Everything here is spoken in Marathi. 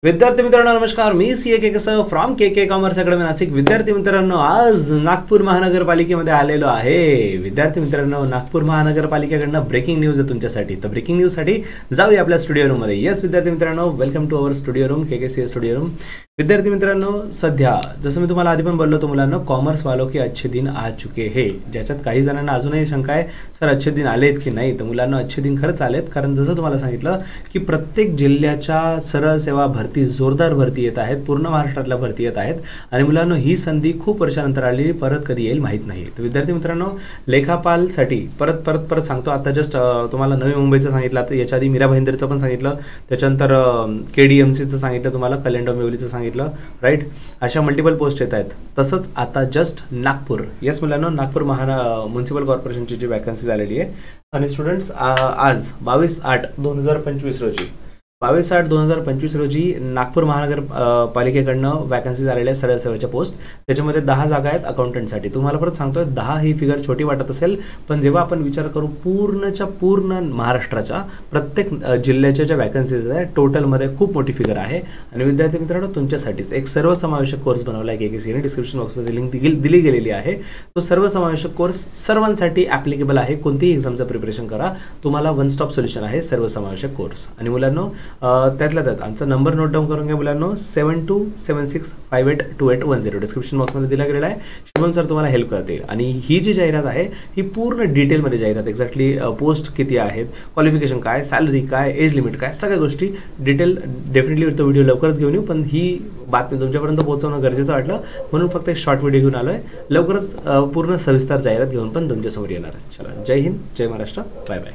विद्यार्थी मित्रांनो नमस्कार. मी सीए के कसं from K K commerce academy Nashik. विद्यार्थी मित्रांनो आज नागपूर महानगरपालिकेमध्ये आलेलो आहे. विद्यार्थी मित्रांनो नागपूर महानगरपालिकेकडनं ब्रेकिंग न्यूज आहे तुमच्यासाठी. तर ब्रेकिंग न्यूजसाठी जाऊया आपल्या स्टुडिओ रूममध्ये. येस विद्यार्थी मित्रांनो, welcome to our studio room, K K C studio room. विद्यार्थी मित्रांनो सध्या जसं मी तुम्हाला आधी पण बोललो होतो मुलांना, कॉमर्स वालों के अच्छे दिन आ चुके हे. ज्याच्यात काही जणांना अजूनही शंका आहे सर अच्छे दिन आलेत की नाही. तर मुलांना अच्छे दिन खरंच आलेत, कारण जसं तुम्हाला सांगितलं की प्रत्येक जिल्ह्याच्या सरळ सेवा भरती, जोरदार भरती येत आहेत. पूर्ण महाराष्ट्रातल्या भरती येत आहेत आणि मुलांना ही संधी खूप वर्षानंतर आली, परत कधी येईल माहीत नाही. तर विद्यार्थी मित्रांनो लेखापालसाठी परत सांगतो. आता जस्ट तुम्हाला नवी मुंबईचं सांगितलं, आता याच्या आधी मीरा भाईंदरचं पण सांगितलं, त्याच्यानंतर KDMCचं सांगितलं, तुम्हाला कल्याण डोंबिवलीचं सांगितलं, राईट. अशा मल्टिपल पोस्ट येत आहेत. तसंच आता जस्ट नागपूर, येस मुलांना नागपूर म्युन्सिपल कॉर्पोरेशनची जी वॅकन्सी आलेली आहे. आणि स्टुडंट्स आज 22/8/2025 रोजी 22/8/2025 रोजी नागपूर महानगरपालिकेकडनं वॅकन्सी झालेल्या सरळ सेवेच्या पोस्ट. त्याच्यामध्ये 10 जागा आहेत अकाउंटंटसाठी. तुम्हाला परत सांगतोय 10 ही फिगर छोटी वाटत असेल, पण जेव्हा आपण विचार करू पूर्ण महाराष्ट्राच्या प्रत्येक जिल्ह्याच्या ज्या वॅकन्सीज आहेत टोटलमध्ये खूप मोठी फिगर आहे. आणि विद्यार्थी मित्रांनो तुमच्यासाठीच एक सर्वसमावेशक कोर्स बनवला आहे KKCने. डिस्क्रिप्शन बॉक्समध्ये लिंक दिली गेलेली आहे. तो सर्वसमावेशक कोर्स सर्वांसाठी ॲप्लिकेबल आहे. कोणतीही एक्झामचं प्रिपरेशन करा, तुम्हाला वन स्टॉप सोल्युशन आहे सर्वसमावेशक कोर्स. आणि मुलांनो त्यातल्या त्यात आमचा नंबर नोट डाऊन करून घ्या मुलांनो, 7276582810. डिस्क्रिप्शन बॉक्समध्ये दिला गेलेला आहे. शुभम सर तुम्हाला हेल्प करतील. आणि ही जी जाहिरात आहे ही पूर्ण डिटेलमध्ये जाहिरात, एक्झॅक्टली पोस्ट किती आहेत, क्वालिफिकेशन काय, सॅलरी काय, एज लिमिट काय, सगळ्या गोष्टी डिटेल डेफिनेटली तो व्हिडिओ लवकरच घेऊन येऊ. पण ही बातमी तुमच्यापर्यंत पोहोचवणं गरजेचं वाटलं म्हणून फक्त एक शॉर्ट व्हिडिओ घेऊन आलो आहे. लवकरच पूर्ण सविस्तर जाहिरात घेऊन पण तुमच्यासमोर येणार आहे. चला, जय हिंद, जय महाराष्ट्र, बाय बाय.